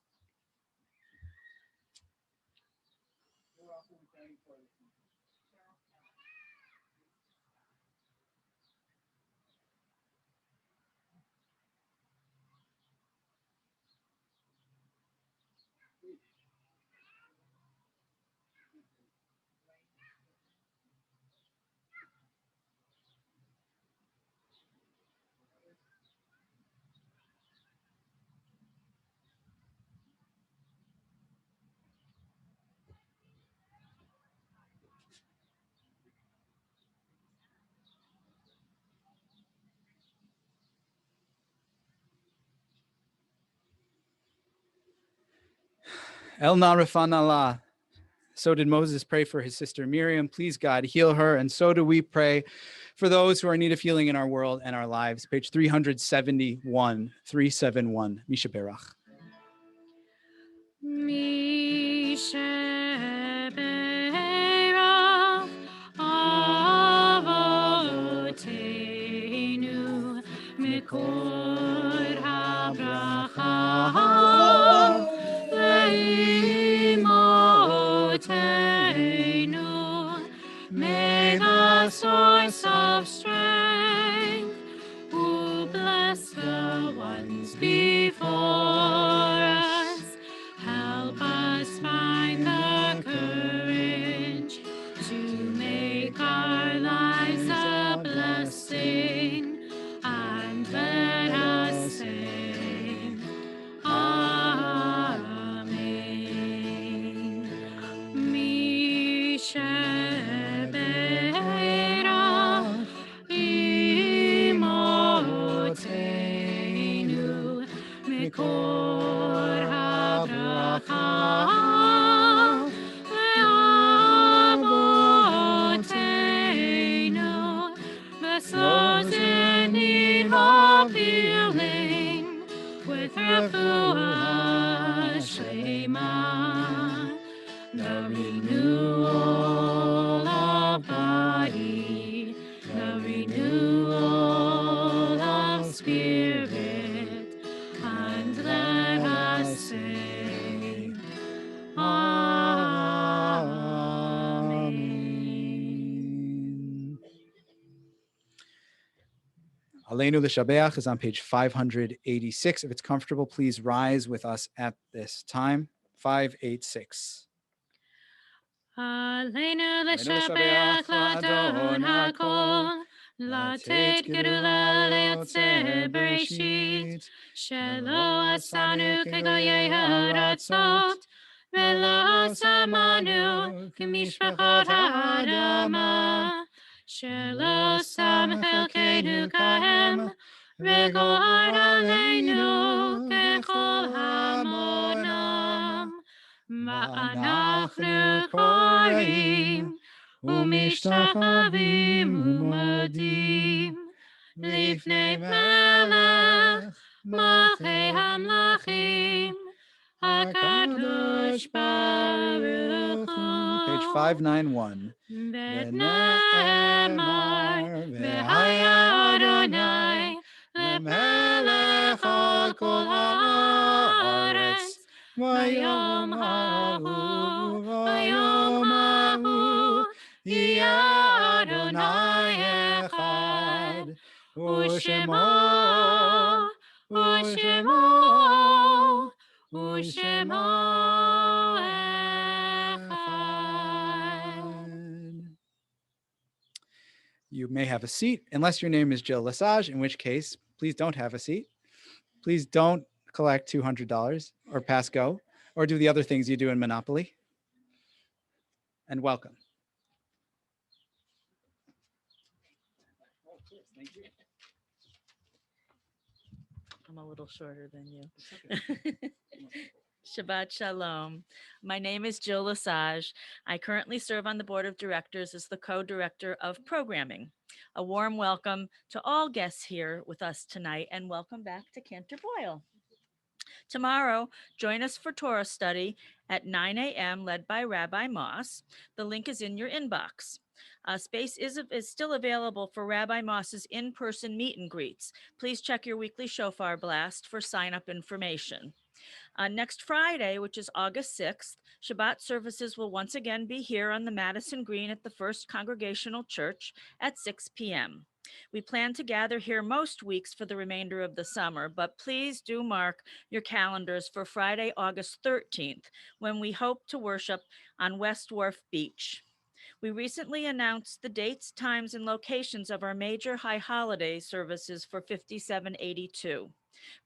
El Narafanallah. So did Moses pray for his sister Miriam. Please, God, heal her. And so do we pray for those who are in need of healing in our world and our lives. Page 371, 371. Misha Berach. Misha Berach Avotenu Mikor HaBracha Leimotenu. May the source of strength who bless the ones before us help us find the courage to make our lives a blessing, and let us say, Amen. Misha Berach Imotenu Mikor HaBracha Le'avotenu, bless those in need of healing with refuah shlema, the renewal of body, the renewal of spirit, and let us say, Amen. Aleinu L'Shabeach is on page 586. If it's comfortable, please rise with us at this time. 586. Aleinu l'shabeach l'adon hakol, latet gerula le'yotzer bereshit, shelo asanu kegoyei haratzot, velo samanu k'mishpachot ha'adama, shelo sam chelkeinu kahem, v'gor aleinu kechol hamonam. ואנחנו קוראים ומשתחווים ומודים לפני מלך מלכי המלכים הקדוש ברוך הוא. Page 591. ונאמר והיה אדוני למלך על כל הארץ ביום ההוא יהיה אדוני אחד ושמו אחד. You may have a seat, unless your name is Jill Lesage, in which case, please don't have a seat. Please don't collect $200 or pass go or do the other things you do in Monopoly. And welcome. I'm a little shorter than you. Shabbat Shalom. My name is Jill Lesage. I currently serve on the board of directors as the co-director of programming. A warm welcome to all guests here with us tonight, and welcome back to Cantor Boyle. Tomorrow, join us for Torah study at 9 a.m. led by Rabbi Moss. The link is in your inbox. Space is still available for Rabbi Moss's in-person meet and greets. Please check your weekly shofar blast for sign-up information. Next Friday, which is August 6th, Shabbat services will once again be here on the Madison Green at the First Congregational Church at 6 p.m. We plan to gather here most weeks for the remainder of the summer, but please do mark your calendars for Friday, August 13th, when we hope to worship on West Wharf Beach. We recently announced the dates, times, and locations of our major high holiday services for 5782.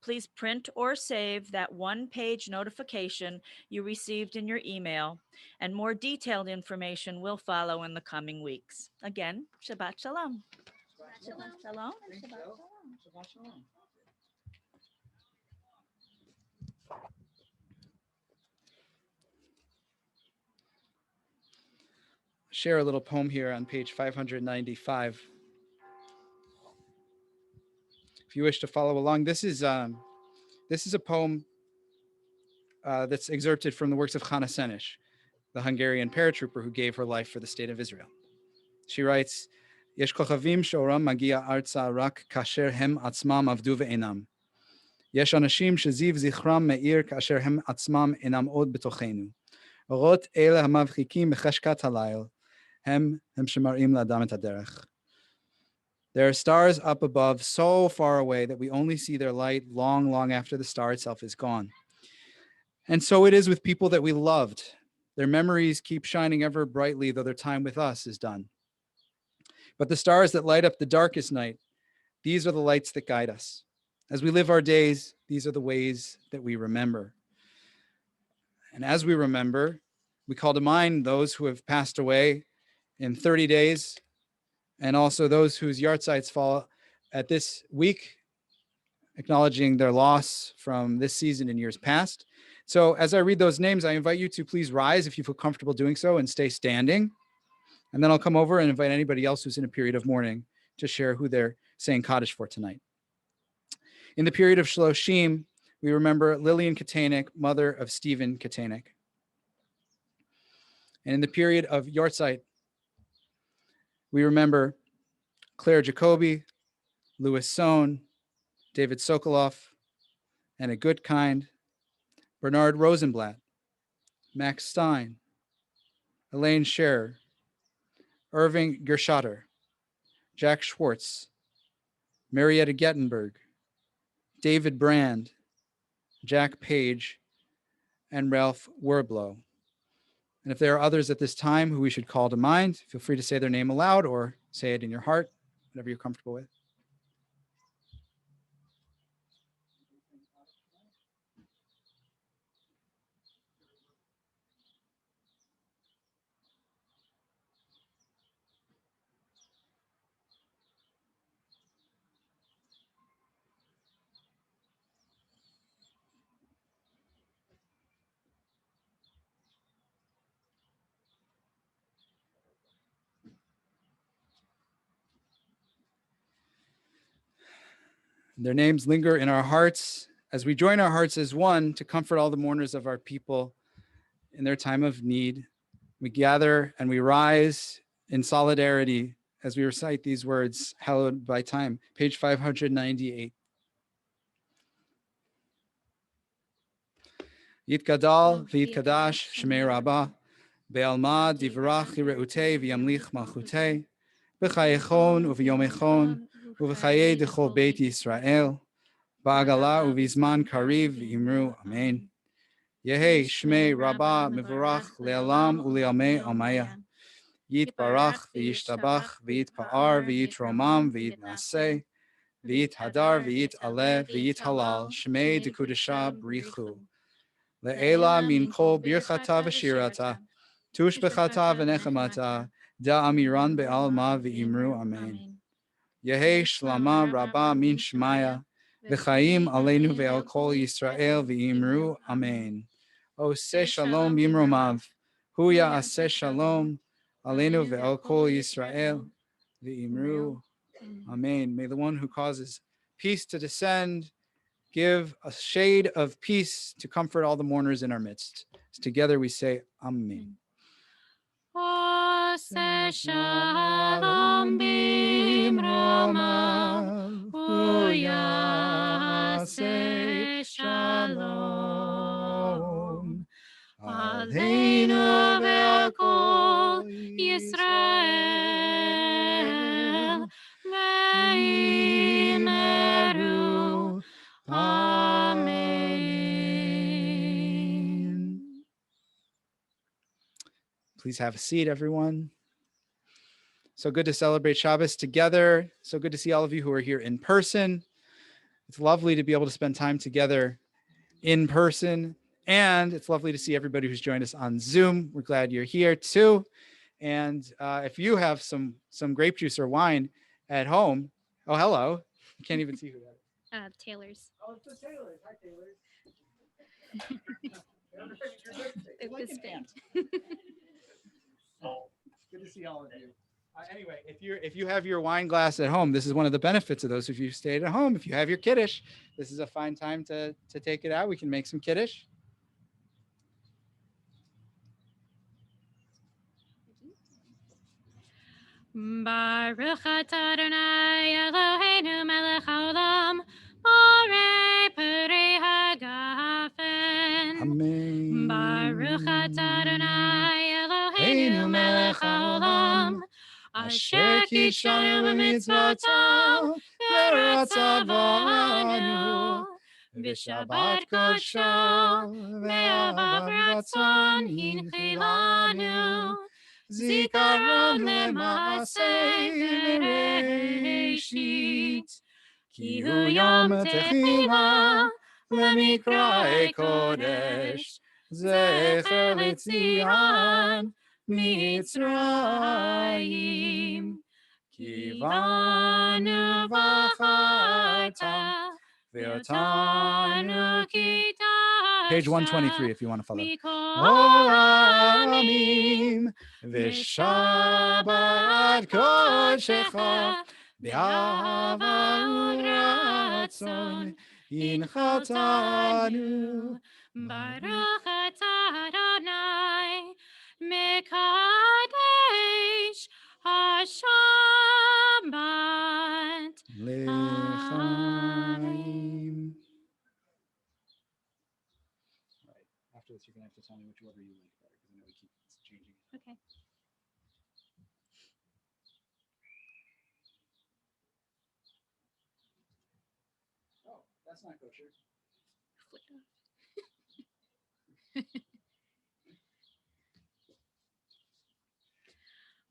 Please print or save that one-page notification you received in your email, and more detailed information will follow in the coming weeks. Again, Shabbat Shalom. Shabbat Shalom. And Shabbat Shalom. Shabbat Shalom. share a little poem here on page 595. If you wish to follow along, this is a poem that's excerpted from the works of Chana Senesh, the Hungarian paratrooper who gave her life for the state of Israel. She writes, "Yesh kochavim sheoram magia arza rak kasher hem atzmam avdu ve'enam. Yesh anashim sheziv zichram me'ir kasher hem atzmam enam od betochenu. Orot ele hamavchikim becheshkat halayl. Hem shemarim la'adam et haderech." There are stars up above so far away that we only see their light long, long after the star itself is gone. And so it is with people that we loved. Their memories keep shining ever brightly, though their time with us is done. But the stars that light up the darkest night, these are the lights that guide us. As we live our days, these are the ways that we remember. And as we remember, we call to mind those who have passed away in 30 days, and also those whose yahrzeits fall at this week, acknowledging their loss from this season and years past. So as I read those names, I invite you to please rise if you feel comfortable doing so and stay standing. And then I'll come over and invite anybody else who's in a period of mourning to share who they're saying Kaddish for tonight. In the period of Shloshim, we remember Lillian Katenik, mother of Stephen Katenik. And in the period of Yortzeit, we remember Claire Jacoby, Louis Sohn, David Sokolov, Anna Goodkind, Bernard Rosenblatt, Max Stein, Elaine Scherer, Irving Gershatter, Jack Schwartz, Marietta Gettenberg, David Brand, Jack Page, and Ralph Werblow. And if there are others at this time who we should call to mind, feel free to say their name aloud or say it in your heart, whatever you're comfortable with. Their names linger in our hearts as we join our hearts as one to comfort all the mourners of our people in their time of need. We gather and we rise in solidarity as we recite these words, hallowed by time. Page 598. Yitgadal v'yitkadash shmei rabbah, be'alma divrach yireutei v'yamlich malchutei, b'chayechon u'v'yomechon, u'v'chayei d'chol beit Yisrael, ba'agala u'v'zman kariv v'imru amen. Yehei shmei rabbah mevorach le'alam u'le'amei amaya. Yitbarach v'yishtabach v'yitpa'ar v'yitromam v'yitnaseh v'yithadar v'yitaleh v'yithalal shmei d'kudesha brichu. Le'ela min kol birchata v'shirata tushbechata v'nechamata da'amiran be'alma v'imru amen. Yehei shlama rabba min shmaya v'chaim aleinu ve'al kol Yisrael v'imru amen. Oseh shalom bimromav hu ya'aseh shalom aleinu ve'al kol Yisrael v'imru amen. May the one who causes peace to descend give a shade of peace to comfort all the mourners in our midst. Together we say amen. Oseh shalom bimromav hu ya'aseh shalom aleinu ve'al kol Yisrael ve'imru amen. Please have a seat, everyone. So good to celebrate Shabbos together. So good to see all of you who are here in person. It's lovely to be able to spend time together in person. And it's lovely to see everybody who's joined us on Zoom. We're glad you're here too. And if you have some grape juice or wine at home, oh, hello. You can't even see who that is. Taylor's. Oh, it's the Taylors. Hi, Taylors. It was stamped. Good to see all of you. Anyway, if you have your wine glass at home, this is one of the benefits of those. If you stayed at home, if you have your kiddush, this is a fine time to take it out. We can make some kiddush. Baruch atah Adonai Eloheinu melech haolam, borei peri hagafen. Amen. Baruch atah Adonai Eloheinu melech haolam, asher kidshanu b'mitzvotav v'ratzav banu, v'shabbat kodsho ve'avav ratzon hinchilanu. Zikaron le'maaseh bereshit, ki hu yom techila le'mikra'ei kodesh, zecher l'tzion mitzrayim. Ki banu v'charta ve'otanu kitashta. Page 123 if you want to follow. Olamim. V'shabbat kodshecha be'ahava u'ratzon yinchatanu. Baruch atah Adonai mekadesh hashabbat Lechaim. Right. After this, you're gonna have to tell me which order you like better, because I know we keep changing. Okay. Oh, that's not kosher.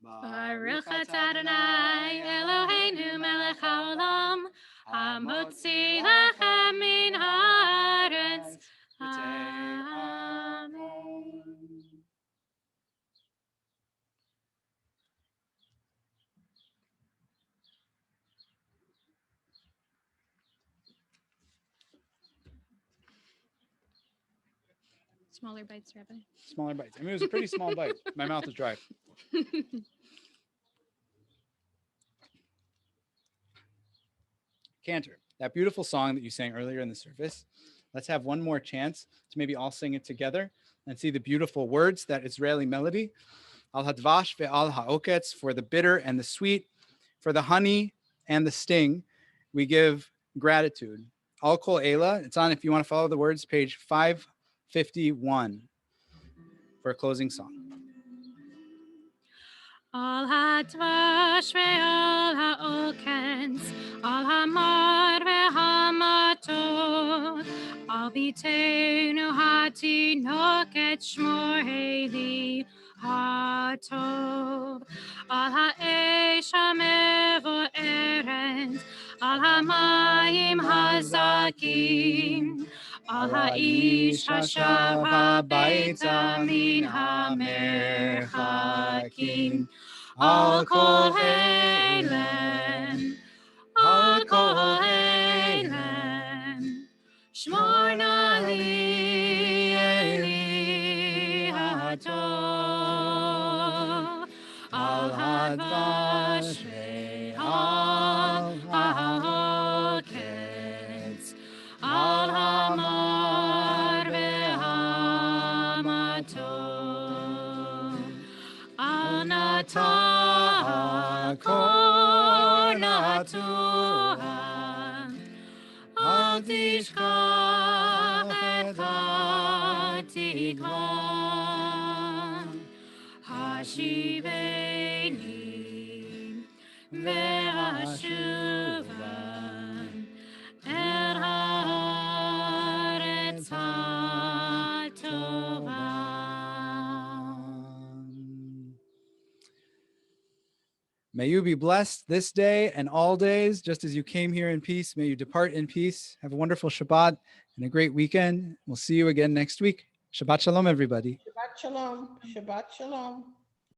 Baruch atah Adonai Eloheinu melech haolam, hamotzi lechem min haaretz. Amen. Smaller bites, Rabbi. Smaller bites. I mean, it was a pretty small bite. My mouth is dry. Cantor, that beautiful song that you sang earlier in the service. Let's have one more chance to maybe all sing it together and see the beautiful words, that Israeli melody. Al hadvash ve'al ha'oketz, for the bitter and the sweet, for the honey and the sting, we give gratitude. Al kol ela, it's on, if you want to follow the words, page 551 for a closing song. Al hadvash ve'al ha'oketz, al hamar ve'hamatot, al biteinu hatinoket shmor heli hatov, al ha'esh hamevo'eret, al hamayim hazakim, al ha'ish hashav habayta min hamerchakim. Al kol heilem, al kol heilem, shmor na li Eli hatov, al hadvash ve'al ha'oketz, al hamar ve'hamatot, al natah kol natuah, al tishkach et hatikvah, hashiveni ve'ashuva el haaretz hatovah. May you be blessed this day and all days, just as you came here in peace. May you depart in peace. Have a wonderful Shabbat and a great weekend. We'll see you again next week. Shabbat shalom, everybody. Shabbat shalom. Shabbat shalom.